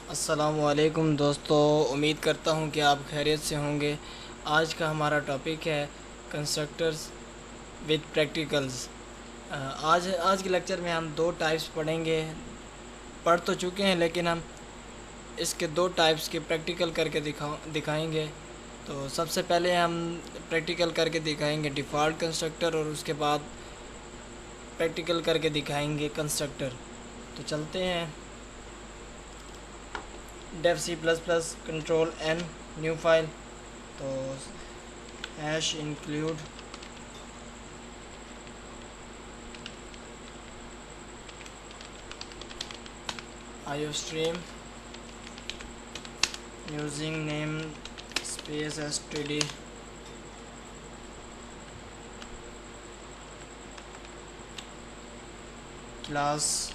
अस्सलामुअलैकुम दोस्तों, उम्मीद करता हूँ कि आप खैरियत से होंगे। आज का हमारा टॉपिक है कंस्ट्रक्टर्स विद प्रैक्टिकल्स। आज आज के लेक्चर में हम दो टाइप्स पढ़ेंगे। पढ़ तो चुके हैं लेकिन हम इसके दो टाइप्स के प्रैक्टिकल करके दिखाएंगे। तो सबसे पहले हम प्रैक्टिकल करके दिखाएंगे डिफ़ॉल्ट कंस्ट्रक्टर और उसके बाद प्रैक्टिकल करके दिखाएंगे कंस्ट्रक्टर। तो चलते हैं। Dev C plus plus control N new file. तो hash include iostream using namespace std class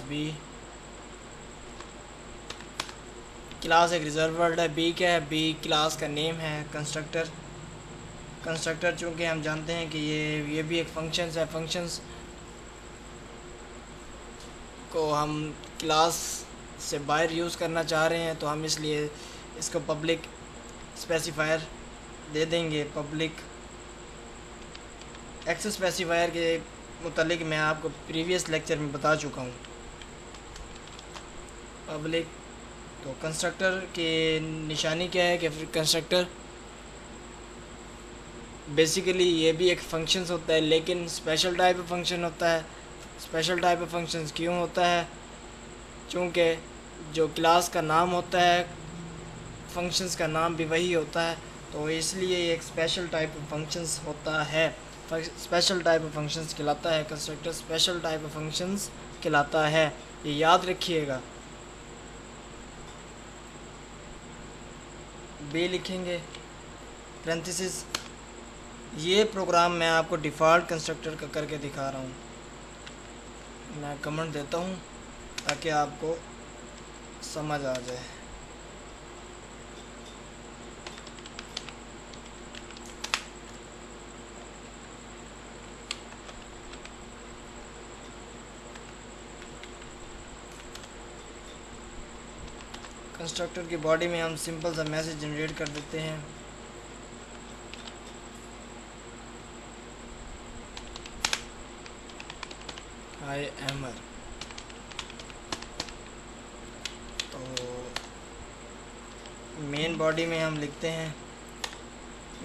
B. Class एक रिजर्व वर्ड है। बी क्या है? बी क्लास का नेम है। कंस्ट्रक्टर चूँकि हम जानते हैं कि ये भी एक फंक्शंस है। फंक्शंस को हम क्लास से बाहर यूज़ करना चाह रहे हैं तो हम इसलिए इसको पब्लिक स्पेसिफायर दे देंगे। पब्लिक एक्सेस स्पेसिफायर के मुतालिक मैं आपको प्रीवियस लेक्चर में बता चुका हूँ। पब्लिक तो कंस्ट्रक्टर की निशानी क्या है कि कंस्ट्रक्टर बेसिकली ये भी एक फंक्शंस होता है लेकिन स्पेशल टाइप ऑफ फंक्शन होता है। स्पेशल टाइप ऑफ फंक्शंस क्यों होता है? चूँकि जो क्लास का नाम होता है फंक्शंस का नाम भी वही होता है, तो इसलिए एक स्पेशल टाइप ऑफ फंक्शंस होता है। स्पेशल टाइप ऑफ फंक्शंस कहलाता है constructor. Special type of functions कहलाता है, ये याद रखिएगा। बी लिखेंगे पैरेंथेसिस। ये प्रोग्राम मैं आपको डिफ़ॉल्ट कंस्ट्रक्टर का करके दिखा रहा हूँ। मैं कमेंट देता हूँ ताकि आपको समझ आ जाए। कंस्ट्रक्टर की बॉडी में हम सिंपल सा मैसेज जनरेट कर देते हैं। हाय एमर। तो मेन बॉडी में हम लिखते हैं,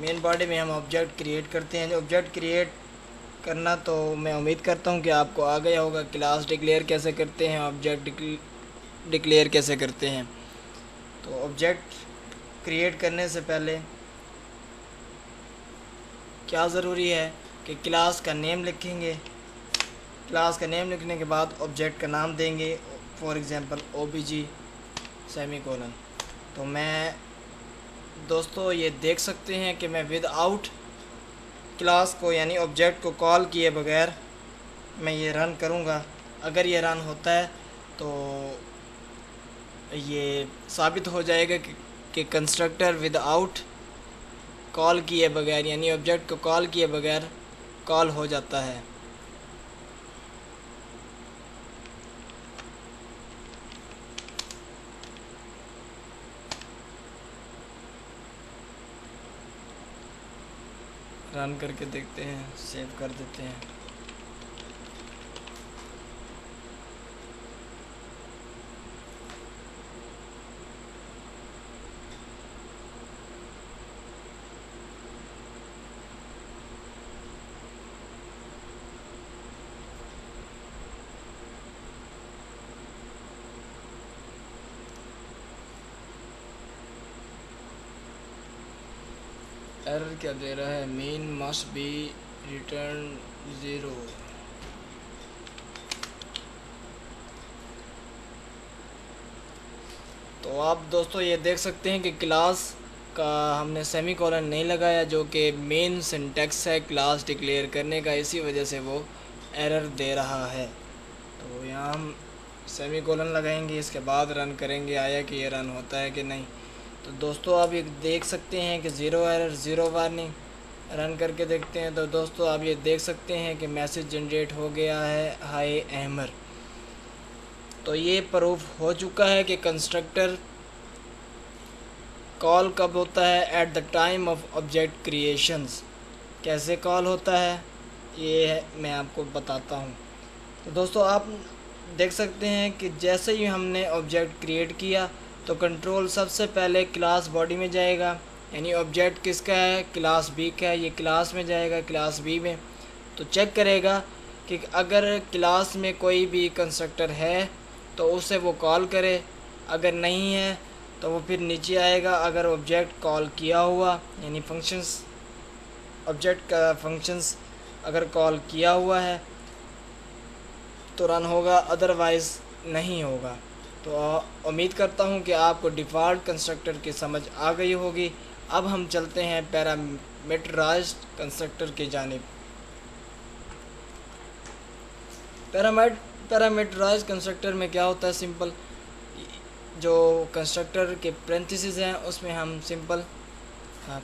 मेन बॉडी में हम ऑब्जेक्ट क्रिएट करते हैं। ऑब्जेक्ट क्रिएट करना तो मैं उम्मीद करता हूँ कि आपको आ गया होगा। क्लास डिक्लेयर कैसे करते हैं, ऑब्जेक्ट डिक्लेयर कैसे करते हैं। तो ऑब्जेक्ट क्रिएट करने से पहले क्या ज़रूरी है कि क्लास का नेम लिखेंगे। क्लास का नेम लिखने के बाद ऑब्जेक्ट का नाम देंगे, फॉर एग्ज़ाम्पल ओबीजी सेमीकोलन। तो मैं दोस्तों ये देख सकते हैं कि मैं विदाउट क्लास को यानी ऑब्जेक्ट को कॉल किए बगैर मैं ये रन करूँगा। अगर ये रन होता है तो ये साबित हो जाएगा कि कंस्ट्रक्टर विदाउट कॉल किए बगैर यानी ऑब्जेक्ट को कॉल किए बगैर कॉल हो जाता है। रन करके देखते हैं, सेव कर देते हैं। एरर क्या दे रहा है? Mean must be return 0। तो आप दोस्तों ये देख सकते हैं कि क्लास का हमने सेमीकोलन नहीं लगाया, जो कि मेन सिंटैक्स है क्लास डिक्लेयर करने का। इसी वजह से वो एरर दे रहा है। तो यहाँ हम सेमीकोलन लगाएंगे, इसके बाद रन करेंगे आया कि ये रन होता है कि नहीं। तो दोस्तों आप ये देख सकते हैं कि zero error, zero warning. Run करके देखते हैं तो दोस्तों आप ये देख सकते हैं कि मैसेज जनरेट हो गया है, हाय एमर। तो ये प्रूफ हो चुका है कि कंस्ट्रक्टर कॉल कब होता है, eight the time of object creations. कैसे कॉल होता है ये मैं आपको बताता हूँ। तो दोस्तों आप देख सकते हैं कि जैसे ही हमने ऑब्जेक्ट क्रिएट किया तो कंट्रोल सबसे पहले क्लास बॉडी में जाएगा, यानी ऑब्जेक्ट किसका है, क्लास बी का है, ये क्लास में जाएगा, क्लास बी में। तो चेक करेगा कि अगर क्लास में कोई भी कंस्ट्रक्टर है तो उसे वो कॉल करे, अगर नहीं है तो वो फिर नीचे आएगा। अगर ऑब्जेक्ट कॉल किया हुआ यानी फंक्शंस, ऑब्जेक्ट का फंक्शंस अगर कॉल किया हुआ है तो रन होगा, अदरवाइज़ नहीं होगा। तो उम्मीद करता हूँ कि आपको डिफ़ॉल्ट कंस्ट्रक्टर की समझ आ गई होगी। अब हम चलते हैं पैरामीटराइज्ड कंस्ट्रक्टर की जानिब। पैरामीटराइज्ड कंस्ट्रक्टर में क्या होता है, सिंपल जो कंस्ट्रक्टर के पैरेंथेसिस हैं उसमें हम सिंपल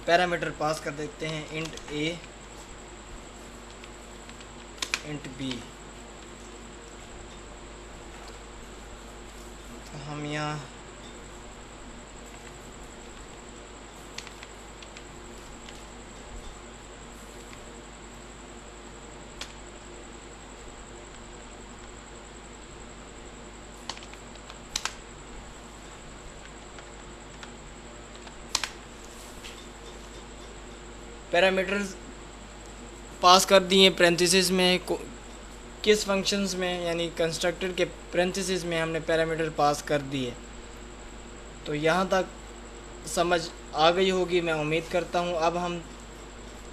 पैरामीटर पास कर देते हैं, इंट ए इंट बी। तो हम यहाँ पैरामीटर्स पास कर दिए पैरेंथेसिस में, किस फंक्शंस में, यानी कंस्ट्रक्टर के पैरेंथेसिस में हमने पैरामीटर पास कर दिए। तो यहाँ तक समझ आ गई होगी मैं उम्मीद करता हूँ। अब हम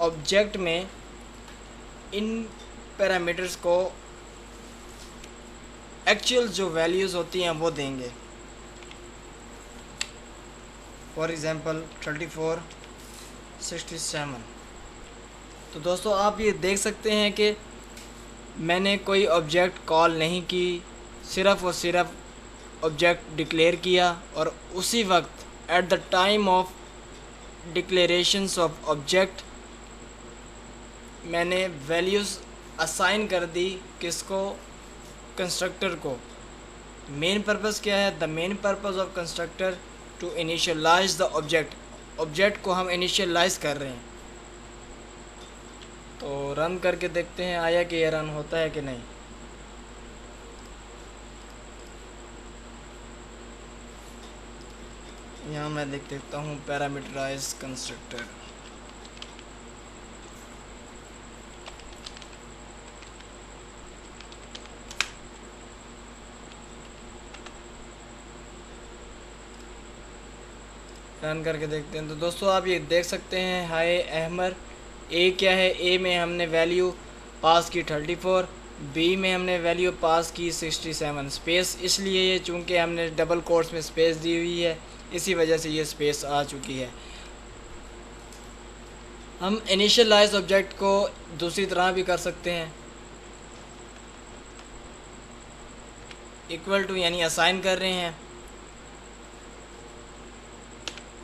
ऑब्जेक्ट में इन पैरामीटर्स को एक्चुअल जो वैल्यूज़ होती हैं वो देंगे। For example 34, 67। तो दोस्तों आप ये देख सकते हैं कि मैंने कोई ऑब्जेक्ट कॉल नहीं की, सिर्फ़ और सिर्फ ऑब्जेक्ट डिक्लेयर किया और उसी वक्त at the time of declarations of object मैंने वैल्यूज़ असाइन कर दी, किसको, कंस्ट्रक्टर को। मेन पर्पस क्या है, the main purpose of constructor to initialise the object, object को हम इनिशियलाइज कर रहे हैं। तो रन करके देखते हैं आया कि ये रन होता है कि नहीं। यहाँ मैं देख देखता हूँ पैरामीटराइज कंस्ट्रक्टर। रन करके देखते हैं। तो दोस्तों आप ये देख सकते हैं, हाय अहमर, ए क्या है, ए में हमने वैल्यू पास की 34, बी में हमने वैल्यू पास की 67। स्पेस इसलिए ये चूँकि हमने डबल कोट्स में स्पेस दी हुई है, इसी वजह से ये स्पेस आ चुकी है। हम इनिशियलाइज ऑब्जेक्ट को दूसरी तरह भी कर सकते हैं, इक्वल टू यानी असाइन कर रहे हैं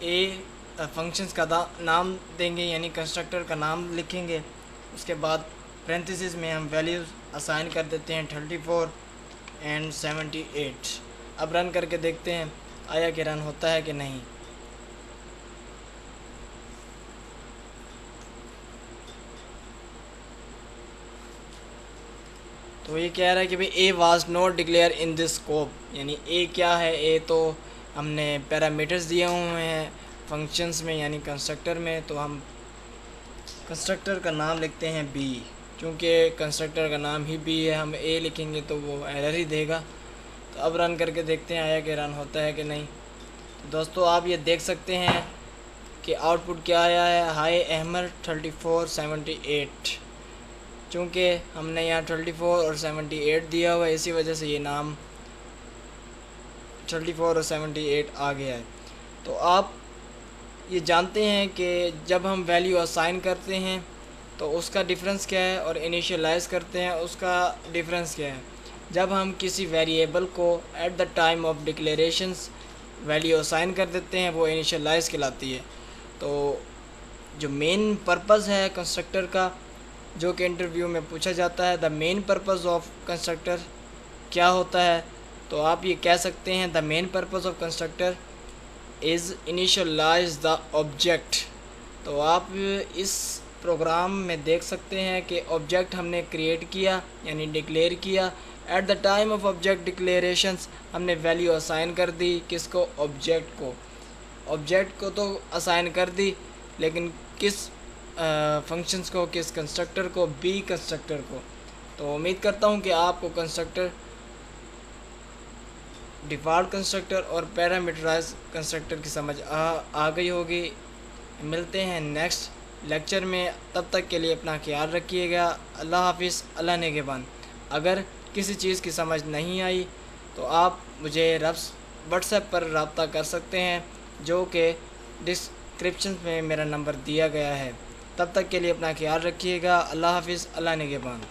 ए फंक्शंस का नाम देंगे, यानी कंस्ट्रक्टर का नाम लिखेंगे, उसके बाद पैरेंथेसिस में हम वैल्यूज़ असाइन कर देते हैं 34 एंड 78। अब रन करके देखते हैं आया कि रन होता है कि नहीं। तो ये कह रहा है कि भाई ए was not declare in this scope, यानी ए क्या है, ए तो हमने पैरामीटर्स दिए हुए हैं फंक्शंस में यानी कंस्ट्रक्टर में, तो हम कंस्ट्रक्टर का नाम लिखते हैं बी। चूँकि कंस्ट्रक्टर का नाम ही बी है, हम ए लिखेंगे तो वो एरर ही देगा। तो अब रन करके देखते हैं आया कि रन होता है कि नहीं। तो दोस्तों आप ये देख सकते हैं कि आउटपुट क्या आया है, हाय अहमद 34 78। चूँकि हमने यहाँ 34 और 78 दिया हुआ है, इसी वजह से ये नाम 34 और 78 आ गया है। तो आप ये जानते हैं कि जब हम वैल्यू असाइन करते हैं तो उसका डिफरेंस क्या है और इनिशियलाइज़ करते हैं उसका डिफरेंस क्या है। जब हम किसी वेरिएबल को eight the time of declarations value assign कर देते हैं वो इनिशियलाइज़ कहलाती है। तो जो मेन पर्पस है कंस्ट्रक्टर का, जो कि इंटरव्यू में पूछा जाता है, the main purpose of constructor क्या होता है, तो आप ये कह सकते हैं the main purpose of constructor is initialise the object. तो आप इस प्रोग्राम में देख सकते हैं कि ऑब्जेक्ट हमने क्रिएट किया यानी डिक्लेयर किया। Eight the time of object declarations हमने वैल्यू असाइन कर दी, किसको? ऑब्जेक्ट को। ऑब्जेक्ट को तो असाइन कर दी, लेकिन किस फंक्शंस को, किस कंस्ट्रक्टर को? बी कंस्ट्रक्टर को। तो उम्मीद करता हूँ कि आपको कंस्ट्रक्टर, डिफ़ॉल्ट कंस्ट्रक्टर और पैरामीटराइज कंस्ट्रक्टर की समझ आ गई होगी। मिलते हैं नेक्स्ट लेक्चर में, तब तक के लिए अपना ख्याल रखिएगा। अल्लाह हाफिज़, अल्लाह निगहबान। अगर किसी चीज़ की समझ नहीं आई तो आप मुझे व्हाट्सएप पर रब्ता कर सकते हैं, जो कि डिस्क्रिप्शन में मेरा नंबर दिया गया है। तब तक के लिए अपना ख्याल रखिएगा। अल्लाह हाफिज़, अल्लाह निगहबान।